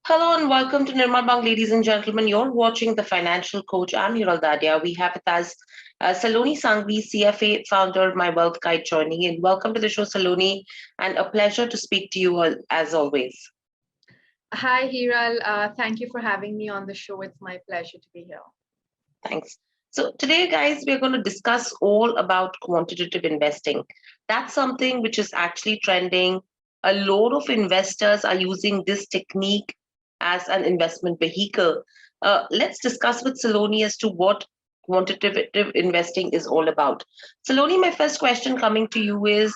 Hello and welcome to Nirmal Bang, ladies and gentlemen. You're watching The Financial Coach. I'm Hiral Dadia. We have with us Salonee Sanghvi, CFA founder, My Wealth Guide, joining in. Welcome to the show, Salonee, and a pleasure to speak to you as always. Hi, Hiral. Thank you for having me on the show. It's my pleasure to be here. Thanks. So, today, guys, we're going to discuss all about quantitative investing. That's something which is actually trending. A lot of investors are using this technique as an investment vehicle. Let's discuss with Salonee as to what quantitative investing is all about. Salonee, my first question coming to you is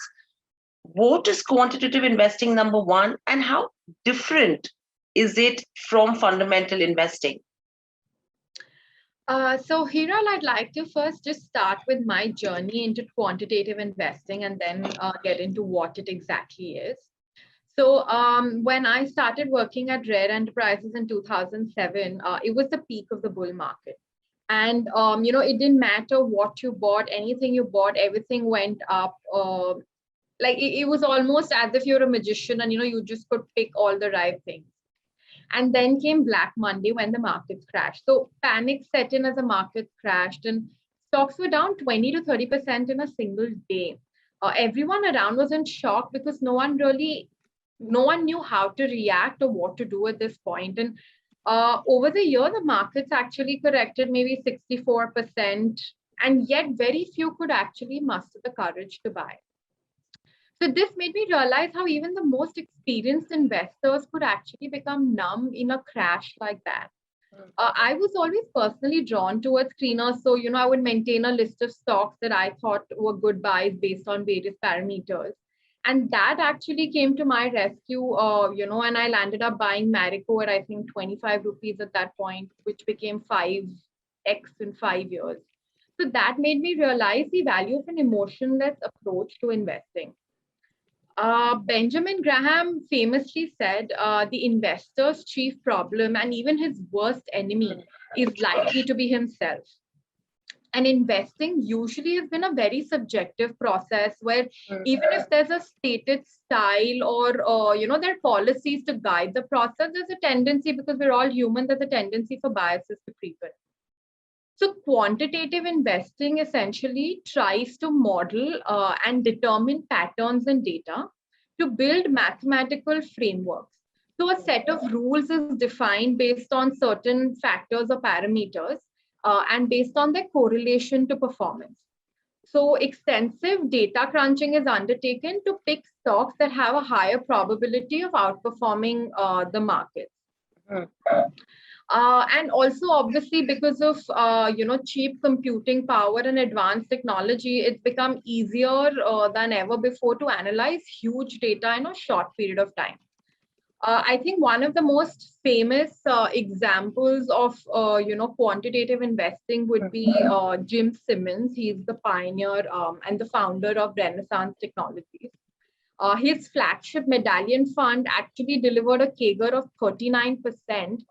what is quantitative investing, number one, and how different is it from fundamental investing? Hiral, I'd like to first just start with my journey into quantitative investing and then get into what it exactly is. When I started working at Rare Enterprises in 2007, it was the peak of the bull market. And, it didn't matter what you bought, anything you bought, everything went up. It was almost as if you're a magician and, you just could pick all the right things. And then came Black Monday when the markets crashed. So panic set in as the markets crashed and stocks were down 20 to 30% in a single day. Everyone around was in shock because no one knew how to react or what to do at this point. And over the year, the markets actually corrected maybe 64%, and yet very few could actually muster the courage to buy. So this made me realize how even the most experienced investors could actually become numb in a crash like that. I was always personally drawn towards screeners. So, I would maintain a list of stocks that I thought were good buys based on various parameters. And that actually came to my rescue, and I landed up buying Marico at, I think, 25 rupees at that point, which became 5x in 5 years. So that made me realize the value of an emotionless approach to investing. Benjamin Graham famously said the investor's chief problem and even his worst enemy is likely to be himself. And investing usually has been a very subjective process where even if there's a stated style or, there are policies to guide the process, there's a tendency, because we're all human, there's a tendency for biases to creep in. So quantitative investing essentially tries to model and determine patterns in data to build mathematical frameworks. So a set of rules is defined based on certain factors or parameters and based on their correlation to performance. So extensive data crunching is undertaken to pick stocks that have a higher probability of outperforming the market. And also, obviously, because of cheap computing power and advanced technology, it's become easier than ever before to analyze huge data in a short period of time. I think one of the most famous examples of quantitative investing would be Jim Simmons. He's the pioneer and the founder of Renaissance Technologies. His flagship medallion fund actually delivered a CAGR of 39%,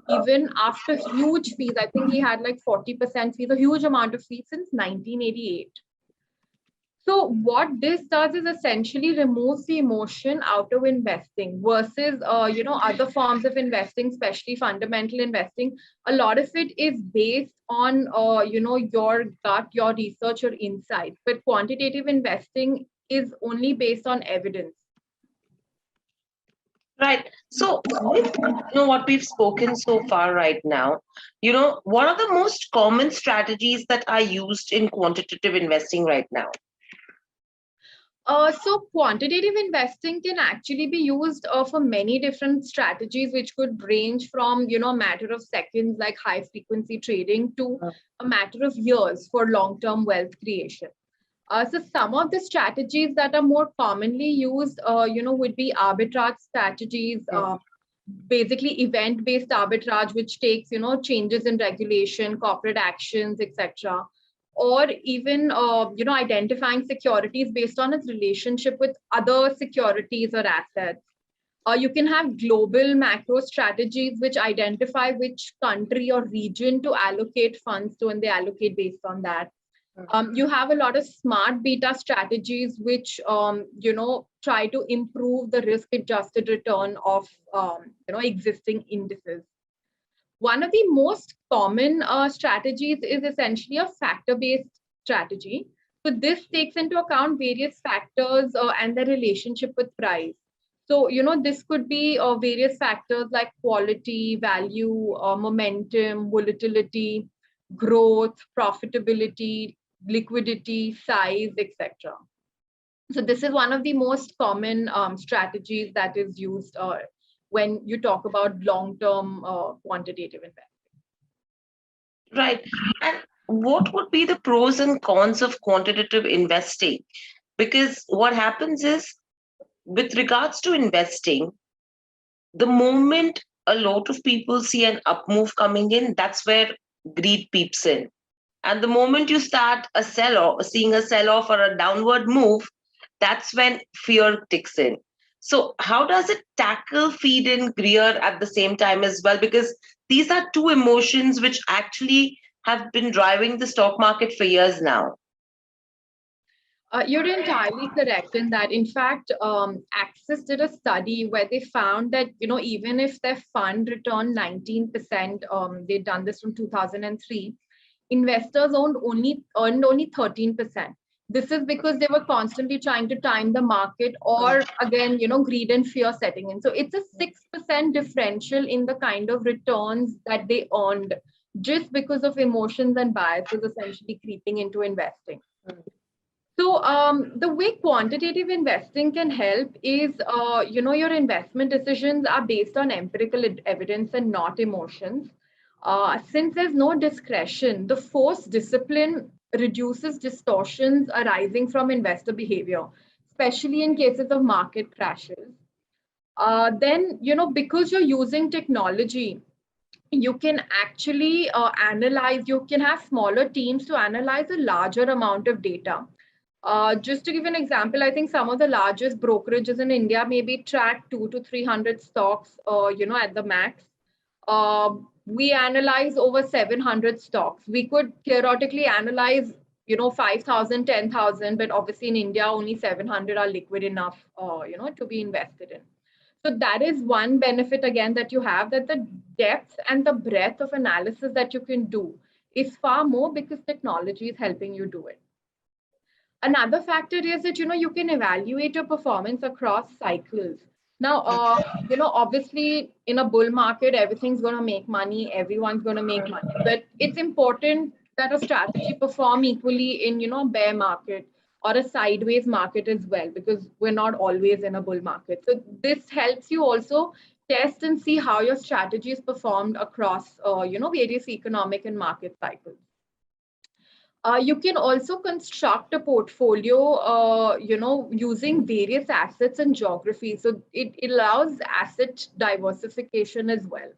even after huge fees. I think he had like 40% fees, a huge amount of fees since 1988. So what this does is essentially removes the emotion out of investing versus, other forms of investing, especially fundamental investing. A lot of it is based on, your gut, your research or insights. But quantitative investing is only based on evidence. Right. So, with what we've spoken so far right now, what are the most common strategies that are used in quantitative investing right now? So quantitative investing can actually be used for many different strategies, which could range from, a matter of seconds, like high frequency trading, to a matter of years for long-term wealth creation. So some of the strategies that are more commonly used, would be arbitrage strategies, basically event-based arbitrage, which takes, changes in regulation, corporate actions, etc. Or even, identifying securities based on its relationship with other securities or assets. You can have global macro strategies, which identify which country or region to allocate funds to, and they allocate based on that. You have a lot of smart beta strategies, which try to improve the risk-adjusted return of existing indices. One of the most common strategies is essentially a factor-based strategy. So this takes into account various factors and their relationship with price. So, this could be various factors like quality, value, momentum, volatility, growth, profitability, liquidity, size, etc. So this is one of the most common strategies that is used when you talk about long-term quantitative investing. Right. And what would be the pros and cons of quantitative investing? Because what happens is, with regards to investing, the moment a lot of people see an up move coming in, that's where greed peeps in. And the moment you start seeing a sell off or a downward move, that's when fear ticks in. So, how does it tackle feed and greer at the same time as well? Because these are two emotions which actually have been driving the stock market for years now. You're entirely correct in that. In fact, Axis did a study where they found that, even if their fund returned 19%, they'd done this from 2003, investors earned only 13%. This is because they were constantly trying to time the market, or again, greed and fear setting in. So it's a 6% differential in the kind of returns that they earned just because of emotions and biases essentially creeping into investing. So the way quantitative investing can help is, your investment decisions are based on empirical evidence and not emotions. Since there's no discretion, the forced discipline reduces distortions arising from investor behavior, especially in cases of market crashes. Then, because you're using technology, you can actually you can have smaller teams to analyze a larger amount of data. Just to give an example, I think some of the largest brokerages in India maybe track 200 to 300 stocks, at the max. We analyze over 700 stocks. We could theoretically analyze, 5,000, 10,000, but obviously in India, only 700 are liquid enough, to be invested in. So that is one benefit again that you have, that the depth and the breadth of analysis that you can do is far more because technology is helping you do it. Another factor is that, you can evaluate your performance across cycles. Now, obviously in a bull market, everything's going to make money. Everyone's going to make money, but it's important that a strategy perform equally in, bear market or a sideways market as well, because we're not always in a bull market. So this helps you also test and see how your strategy is performed across, various economic and market cycles. You can also construct a portfolio, using various assets and geography. So it allows asset diversification as well.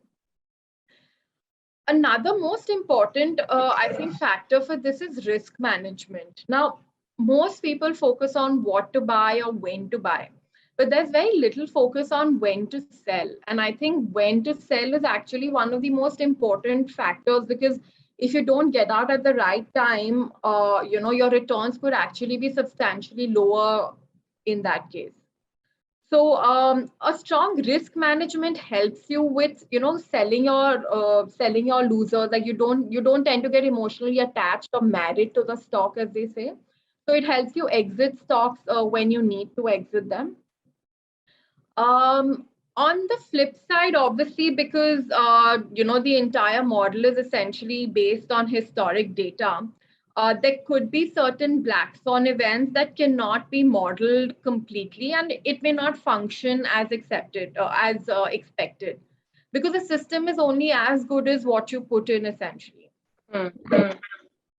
Another most important, I think, factor for this is risk management. Now, most people focus on what to buy or when to buy, but there's very little focus on when to sell. And I think when to sell is actually one of the most important factors, because if you don't get out at the right time, your returns could actually be substantially lower in that case. So a strong risk management helps you with, selling your losers. Like you don't tend to get emotionally attached or married to the stock, as they say. So it helps you exit stocks when you need to exit them. On the flip side, obviously, because the entire model is essentially based on historic data, there could be certain black swan events that cannot be modeled completely, and it may not function as expected, because the system is only as good as what you put in, essentially. Mm-hmm.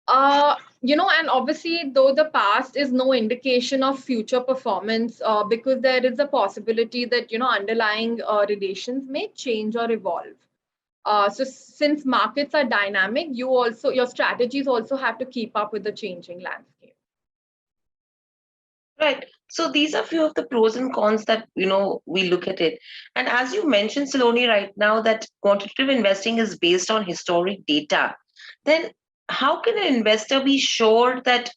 And obviously, though the past is no indication of future performance, because there is a possibility that, underlying relations may change or evolve. So since markets are dynamic, your strategies also have to keep up with the changing landscape. Right. So these are few of the pros and cons that we look at it. And as you mentioned, Salonee, right now that quantitative investing is based on historic data. Then how can an investor be sure that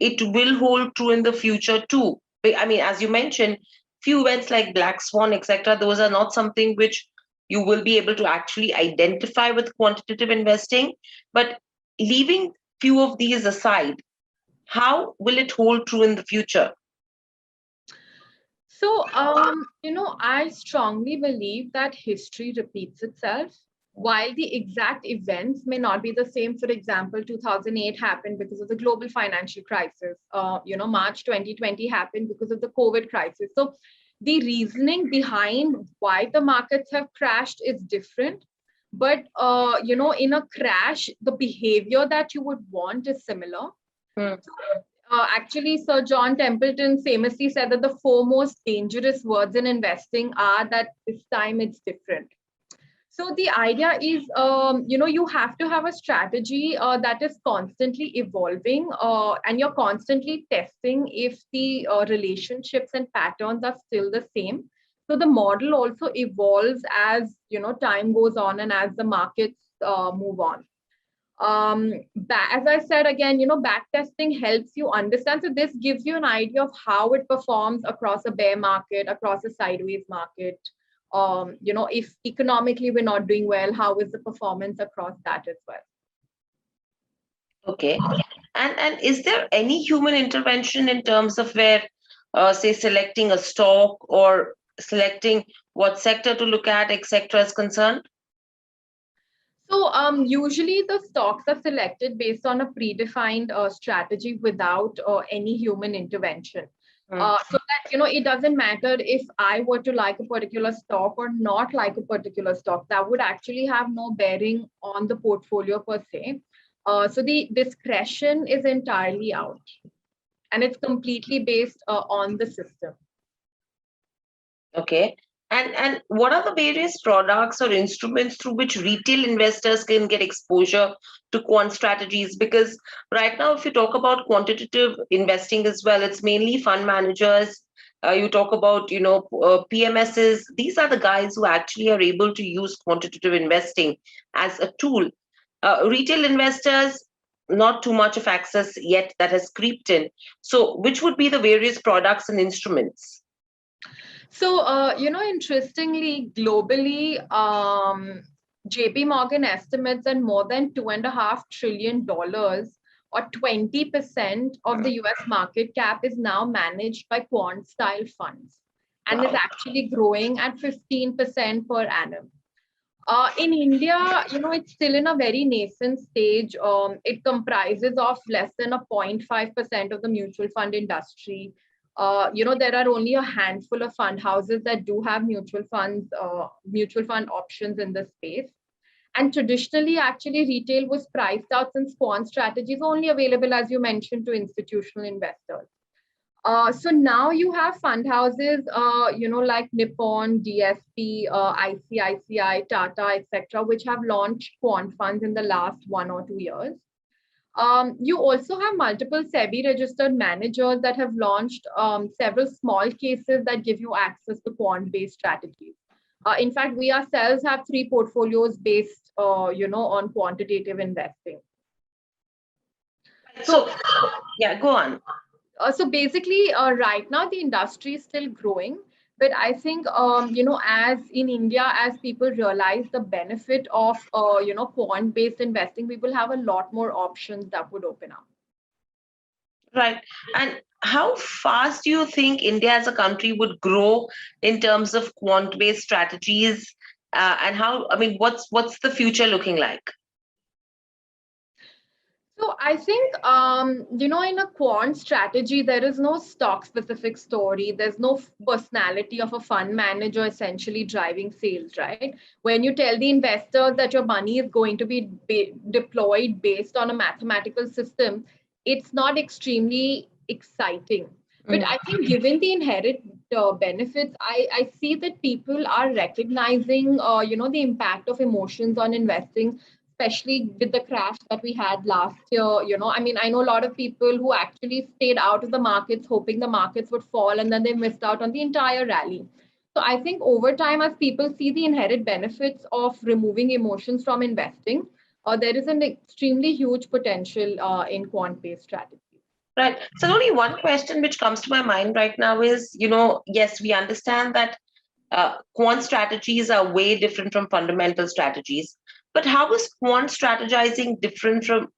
it will hold true in the future too? I mean, as you mentioned, few events like Black Swan, etc., those are not something which you will be able to actually identify with quantitative investing. But leaving few of these aside, how will it hold true in the future? So, I strongly believe that history repeats itself. While the exact events may not be the same, for example, 2008 happened because of the global financial crisis. March 2020 happened because of the COVID crisis. So, the reasoning behind why the markets have crashed is different. But, in a crash, the behavior that you would want is similar. Hmm. Actually, Sir John Templeton famously said that the four most dangerous words in investing are that this time it's different. So the idea is, you have to have a strategy that is constantly evolving, and you're constantly testing if the relationships and patterns are still the same. So the model also evolves as time goes on and as the markets move on. As I said again, back testing helps you understand. So this gives you an idea of how it performs across a bear market, across a sideways market. If economically we're not doing well, how is the performance across that as well? Okay. And is there any human intervention in terms of where, say, selecting a stock or selecting what sector to look at, etc., is concerned? So usually the stocks are selected based on a predefined strategy without any human intervention. Hmm. So that it doesn't matter if I were to like a particular stock or not like a particular stock. That would actually have no bearing on the portfolio per se. So the discretion is entirely out, and it's completely based on the system. Okay. And what are the various products or instruments through which retail investors can get exposure to quant strategies? Because right now, if you talk about quantitative investing as well, it's mainly fund managers. You talk about, PMSs. These are the guys who actually are able to use quantitative investing as a tool. Retail investors, not too much of access yet that has creeped in. So, which would be the various products and instruments? So, interestingly, globally, JP Morgan estimates that more than $2.5 trillion or 20% of the US market cap is now managed by quant style funds and is Wow. actually growing at 15% per annum. In India, it's still in a very nascent stage. It comprises of less than a 0.5% of the mutual fund industry. There are only a handful of fund houses that do have mutual fund options in the space. And traditionally, actually, retail was priced out since quant strategies only available, as you mentioned, to institutional investors. So now you have fund houses, like Nippon, DSP, ICICI, Tata, etc., which have launched quant funds in the last 1 or 2 years. You also have multiple SEBI registered managers that have launched several small cases that give you access to quant based strategies. In fact, we ourselves have 3 portfolios based, on quantitative investing. So, yeah, go on. So basically, right now the industry is still growing, but I think as in India, as people realize the benefit of quant-based investing, we will have a lot more options that would open up. Right. And how fast do you think India as a country would grow in terms of quant-based strategies? And how, I mean, what's the future looking like? So I think, in a quant strategy, there is no stock specific story. There's no personality of a fund manager essentially driving sales, right? When you tell the investors that your money is going to be deployed based on a mathematical system, it's not extremely exciting. But I think given the inherent benefits, I see that people are recognizing, the impact of emotions on investing, especially with the crash that we had last year. I mean, I know a lot of people who actually stayed out of the markets hoping the markets would fall, and then they missed out on the entire rally. So I think over time, as people see the inherent benefits of removing emotions from investing, there is an extremely huge potential in quant-based strategies. Right. So only one question which comes to my mind right now is, yes, we understand that quant strategies are way different from fundamental strategies. But how is quant strategizing different from,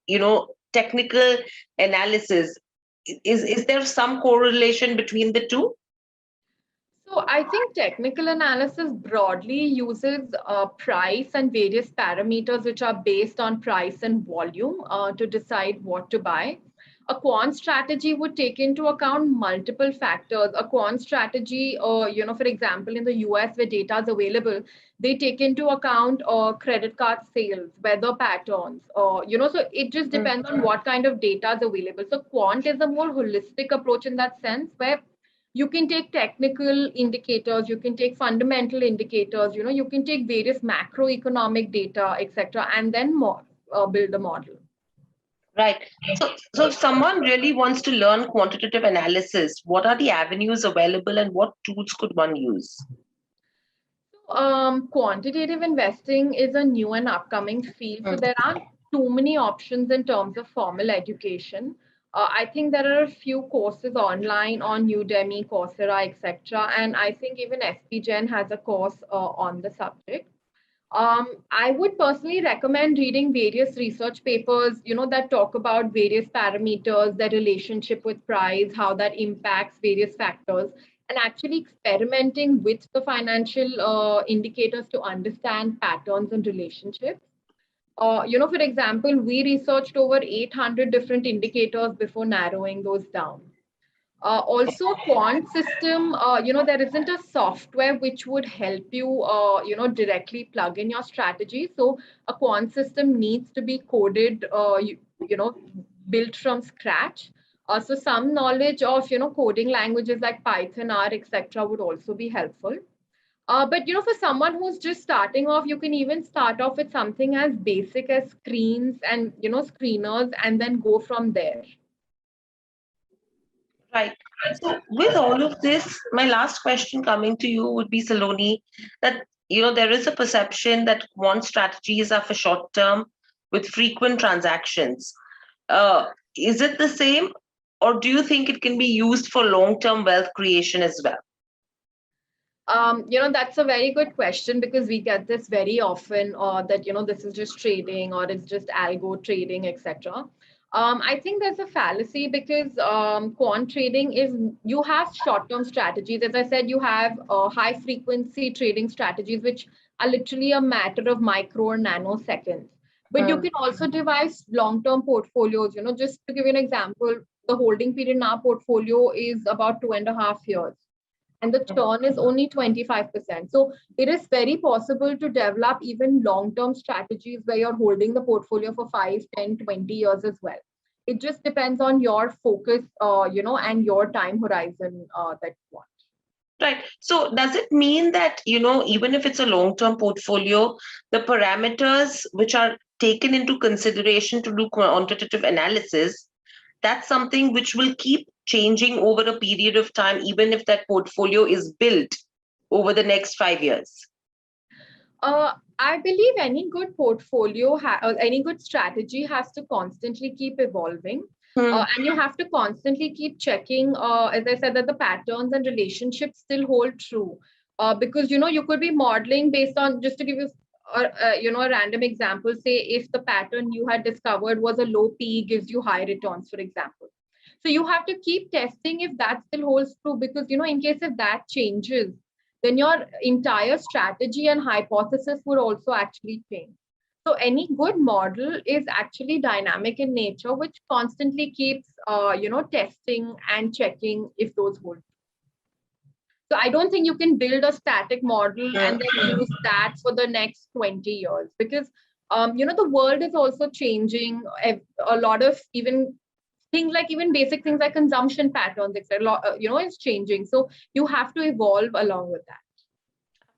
technical analysis? Is there some correlation between the two? So I think technical analysis broadly uses price and various parameters which are based on price and volume to decide what to buy. A quant strategy would take into account multiple factors. A quant strategy, for example, in the US where data is available, they take into account credit card sales, weather patterns, so it just depends on what kind of data is available. So quant is a more holistic approach in that sense where you can take technical indicators, you can take fundamental indicators, you can take various macroeconomic data, etc., and then build a model. Right. So if someone really wants to learn quantitative analysis, what are the avenues available and what tools could one use? Quantitative investing is a new and upcoming field, so there aren't too many options in terms of formal education. I think there are a few courses online on Udemy, Coursera, etc., and I think even SPGen has a course on the subject. I would personally recommend reading various research papers, that talk about various parameters, their relationship with price, how that impacts various factors, and actually experimenting with the financial indicators to understand patterns and relationships. For example, we researched over 800 different indicators before narrowing those down. Also, quant system, there isn't a software which would help you, directly plug in your strategy. So a quant system needs to be coded, built from scratch. So some knowledge of, coding languages like Python, R, etc. would also be helpful. But for someone who's just starting off, you can even start off with something as basic as screens and screeners, and then go from there. Right. So with all of this, my last question coming to you would be, Salonee, that there is a perception that quant strategies are for short term with frequent transactions. Is it the same, or do you think it can be used for long term wealth creation as well? That's a very good question because we get this very often, that this is just trading or it's just algo trading, etc. I think there's a fallacy because quant trading is, you have short-term strategies. As I said, you have high frequency trading strategies, which are literally a matter of micro or nanoseconds. But you can also devise long-term portfolios. Just to give you an example, the holding period in our portfolio is about 2.5 years. And the churn is only 25%. So it is very possible to develop even long-term strategies where you're holding the portfolio for 5, 10, 20 years as well. It just depends on your focus, and your time horizon that you want. Right. So does it mean that, even if it's a long-term portfolio, the parameters which are taken into consideration to do quantitative analysis, that's something which will keep changing over a period of time, even if that portfolio is built over the next 5 years? I believe any good portfolio, any good strategy has to constantly keep evolving. And you have to constantly keep checking, as I said, that the patterns and relationships still hold true. Because, you could be modeling based on, just to give you a random example, say if the pattern you had discovered was a low P gives you high returns, for example. So you have to keep testing if that still holds true, because, in case if that changes, then your entire strategy and hypothesis would also actually change. So any good model is actually dynamic in nature, which constantly keeps, testing and checking if those hold. So I don't think you can build a static model and then use that for the next 20 years, because, the world is also changing. A lot of even things like even basic things like consumption patterns, etc., is changing. So you have to evolve along with that.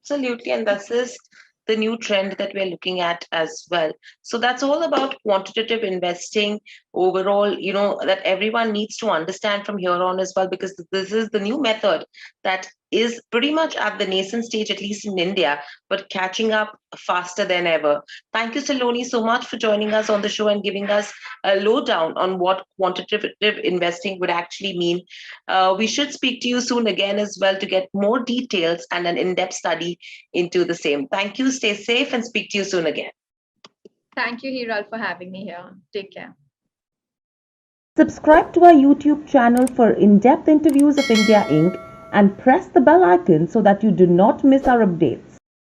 Absolutely. And this is the new trend that we're looking at as well. So that's all about quantitative investing overall, that everyone needs to understand from here on as well, because this is the new method that is pretty much at the nascent stage, at least in India, but catching up faster than ever. Thank you, Salonee, so much for joining us on the show and giving us a lowdown on what quantitative investing would actually mean. We should speak to you soon again as well to get more details and an in-depth study into the same. Thank you. Stay safe and speak to you soon again. Thank you, Hiral, for having me here. Take care. Subscribe to our YouTube channel for in-depth interviews of India Inc. and press the bell icon so that you do not miss our updates.